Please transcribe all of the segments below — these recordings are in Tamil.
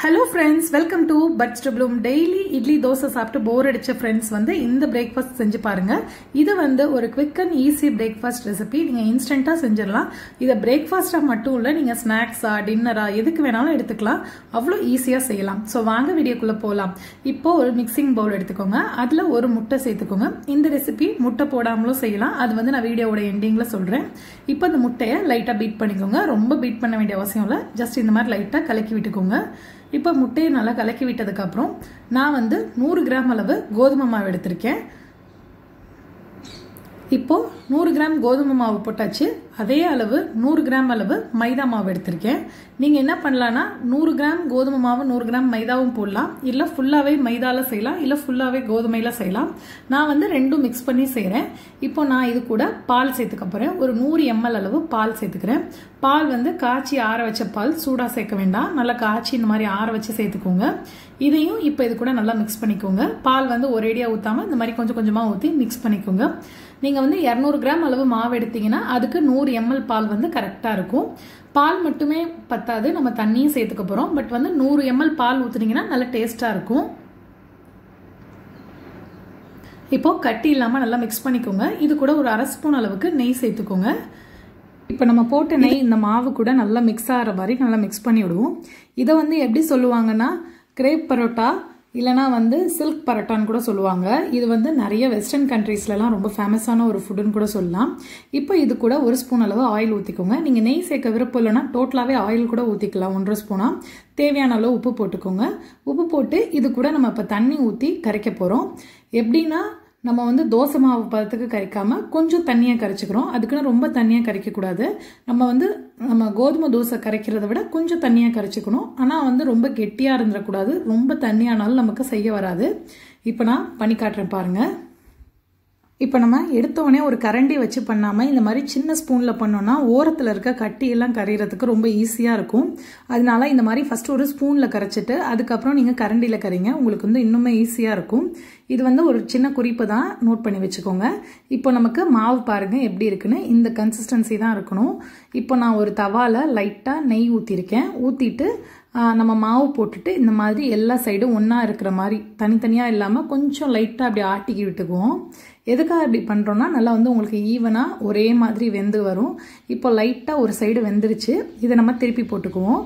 Hello friends, welcome to Buds to Bloom. Daily idli dosa சாப்பிட்டு போர் அடிச்ச friends வந்து இந்த breakfast செஞ்சு பாருங்க. இது வந்து ஒரு quick and easy breakfast recipe. நீங்க இன்ஸ்டன்ட்டா செஞ்சிரலாம். இத breakfast-ஆ மட்டும் இல்ல, நீங்க snacks-ஆ, dinner-ஆ எதுக்கு வேணாலும் எடுத்துக்கலாம். அவ்வளவு ஈஸியா செய்யலாம். சோ வாங்க வீடியோக்குள்ள போலாம். இப்போ ஒரு mixing bowl எடுத்துக்கோங்க. அதுல ஒரு முட்டை சேர்த்துக்கோங்க. இந்த ரெசிபி முட்டை போடாமலும் செய்யலாம். அது வந்து நான் வீடியோவோட எண்டிங்ல சொல்றேன். இப்போ அந்த முட்டையை லைட்டா பீட் பண்ணிக்கோங்க. ரொம்ப பீட் பண்ண வேண்டிய அவசியம் இல்ல. ஜஸ்ட் இந்த மாதிரி லைட்டா கலக்கி விட்டுக்கோங்க. இப்போ முட்டையை நல்லா கலக்கி விட்டதுக்கு அப்புறம் நான் வந்து 100 கிராம் அளவு கோதுமை மாவு எடுத்திருக்கேன். இப்போ 100 கிராம் கோதுமை மாவு போட்டாச்சு. அதே அளவு 100 கிராம் அளவு மைதா மாவு எடுத்திருக்கேன். நீங்க என்ன பண்ணலாம்னா 100 கிராம் கோதுமை மாவு 100 கிராம் மைதாவும் போடலாம். இல்ல ஃபுல்லாவே மைதால செய்யலாம், இல்ல ஃபுல்லாவே கோதுமையில செய்யலாம். நான் வந்து ரெண்டும் மிக்ஸ் பண்ணி செய்றேன். இப்போ நான் இது கூட பால் சேர்த்துக்க போறேன். ஒரு 100 ml அளவு பால் சேர்த்துக்கிறேன். பால் வந்து காய்ச்சி ஆற வச்ச பால், சூடா சேர்க்க வேண்டாம். நல்லா காய்ச்சி இந்த மாதிரி ஆற வச்சு சேர்த்துக்கோங்க. இதையும் இப்போ இது கூட நல்லா மிக்ஸ் பண்ணிக்கோங்க. பால் வந்து ஒரேடியா ஊத்தாம இந்த மாதிரி கொஞ்சம் கொஞ்சமா ஊத்தி மிக்ஸ் பண்ணிக்கோங்க. நீங்க வந்து 200 கிராம் அளவு மாவு எடுத்தீங்கன்னா அதுக்கு 100 ml பால் வந்து கரெக்டா இருக்கும். பால் மட்டுமே பத்தாது, நம்ம தண்ணியும் சேர்த்துக்க போறோம். பட் வந்து 100 ml பால் ஊத்துனீங்கன்னா நல்ல டேஸ்டா இருக்கும். இப்போ கட்டி இல்லாம நல்லா மிக்ஸ் பண்ணிக்கோங்க. இது கூட ஒரு 1/2 ஸ்பூன் அளவுக்கு நெய் சேர்த்துக்கோங்க. இப்போ நம்ம போட்ட நெய் இந்த மாவு கூட நல்லா மிக்ஸ் ஆகிற மாதிரி நல்லா மிக்ஸ் பண்ணி விடுவோம். இதை வந்து எப்படி சொல்லுவாங்கன்னா crepe பரோட்டா இல்லனா வந்து silk பரோட்டான்னு கூட சொல்லுவாங்க. இது வந்து நிறைய வெஸ்டர்ன் கண்ட்ரீஸ்லலாம் ரொம்ப ஃபேமஸான ஒரு ஃபுட்னு கூட சொல்லலாம். இப்போ இது கூட 1 ஸ்பூன் அளவு ஆயில் ஊற்றிக்கோங்க. நீங்கள் நெய் சேர்க்க விருப்பம் இல்லைன்னா டோட்டலாகவே ஆயில் கூட ஊற்றிக்கலாம். 1.5 ஸ்பூனா. தேவையான அளவு உப்பு போட்டுக்கோங்க. உப்பு போட்டு இது கூட நம்ம இப்போ தண்ணி ஊற்றி கரைக்க போகிறோம். எப்படின்னா நம்ம வந்து தோசை மாவு பதத்துக்கு கரைக்காம கொஞ்சம் தண்ணியா கரைச்சிக்கிறோம். அதுக்குன்னு ரொம்ப தண்ணியா கரைக்க கூடாது. நம்ம கோதுமை தோசை கரைக்கிறத விட கொஞ்சம் தண்ணியா கரைச்சிக்கணும். ஆனா வந்து ரொம்ப கெட்டியா இருந்துடக்கூடாது. ரொம்ப தண்ணியானாலும் நமக்கு செய்ய வராது. இப்போ நான் பண்ணி காட்டுறேன் பாருங்க. இப்போ நம்ம எடுத்தோடனே ஒரு கரண்டி வச்சு பண்ணாம இந்த மாதிரி சின்ன ஸ்பூன்ல பண்ணோம்னா ஓரத்துல இருக்க கட்டி எல்லாம் கரையிறதுக்கு ரொம்ப ஈஸியா இருக்கும். அதனால இந்த மாதிரி ஃபர்ஸ்ட் ஒரு ஸ்பூன்ல கரைச்சிட்டு அதுக்கப்புறம் நீங்க கரண்டில கரைங்க. உங்களுக்கு வந்து இன்னுமே ஈஸியா இருக்கும். இது வந்து ஒரு சின்ன குறிப்பு தான், நோட் பண்ணி வச்சுக்கோங்க. இப்போ நமக்கு மாவு பாருங்க எப்படி இருக்குன்னு. இந்த கன்சிஸ்டன்சி தான் இருக்கணும். இப்போ நான் ஒரு தவால லைட்டா நெய் ஊத்திருக்கேன். ஊத்திட்டு நம்ம மாவு போட்டுட்டு இந்த மாதிரி எல்லா சைடும் ஒன்னா இருக்கிற மாதிரி தனித்தனியா இல்லாம கொஞ்சம் லைட்டா அப்படி ஆட்டிக்கி விட்டுக்குவோம். எதுக்காக இப்படி பண்றோம்னா நல்லா வந்து உங்களுக்கு ஈவனா ஒரே மாதிரி வெந்து வரும். இப்போ லைட்டா ஒரு சைடு வெந்துருச்சு. இதை நம்ம திருப்பி போட்டுக்குவோம்.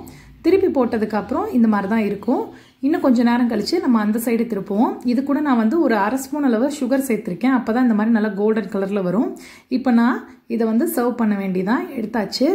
திருப்பி போட்டதுக்கு அப்புறம் இந்த மாதிரி தான் இருக்கும். இன்னும் கொஞ்ச நேரம் கழிச்சு நம்ம அந்த சைடு திருப்புவோம். இது கூட நான் வந்து ஒரு 1/2 ஸ்பூன் அளவு சுகர் சேர்த்திருக்கேன். அப்பதான் இந்த மாதிரி நல்லா கோல்டன் கலர்ல வரும். இப்போ நான் இதை வந்து சர்வ் பண்ண வேண்டியதான். எடுத்தாச்சு.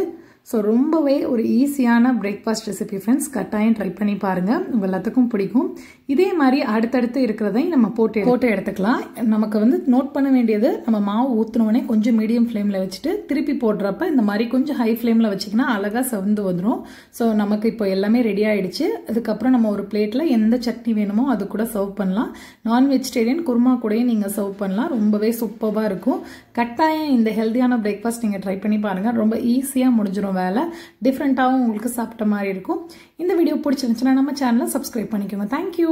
ஸோ ரொம்பவே ஒரு ஈஸியான பிரேக்ஃபாஸ்ட் ரெசிபி ஃப்ரெண்ட்ஸ். கட்டாயம் ட்ரை பண்ணி பாருங்க. உங்க எல்லாத்துக்கும் பிடிக்கும். இதே மாதிரி அடுத்தடுத்து இருக்கிறதையும் நம்ம போட்டு எடுத்துக்கலாம். நமக்கு வந்து நோட் பண்ண வேண்டியது, நம்ம மாவு ஊற்றினோடனே கொஞ்சம் மீடியம் ஃப்ளேமில் வச்சுட்டு திருப்பி போடுறப்ப இந்த மாதிரி கொஞ்சம் ஹை ஃப்ளேமில் வச்சிங்கன்னா அழகாக செவந்து வந்துடும். ஸோ நமக்கு இப்போ எல்லாமே ரெடி ஆயிடுச்சு. அதுக்கப்புறம் நம்ம ஒரு பிளேட்டில் எந்த சட்னி வேணுமோ அது கூட சர்வ் பண்ணலாம். நான் வெஜிடேரியன் குருமா கூடயும் நீங்கள் சர்வ் பண்ணலாம். ரொம்பவே சூப்பராக இருக்கும். கட்டாயம் இந்த ஹெல்தியான பிரேக்ஃபாஸ்ட் நீங்கள் ட்ரை பண்ணி பாருங்கள். ரொம்ப ஈஸியாக முடிஞ்சிடும் வேலை. டிஃப்ரெண்ட்டாகவும் உங்களுக்கு சாப்பிட்ட மாதிரி இருக்கும். இந்த வீடியோ பிடிச்சிருந்துச்சுன்னா நம்ம சேனலை சப்ஸ்கிரைப் பண்ணிக்கோங்க. தேங்க்யூ.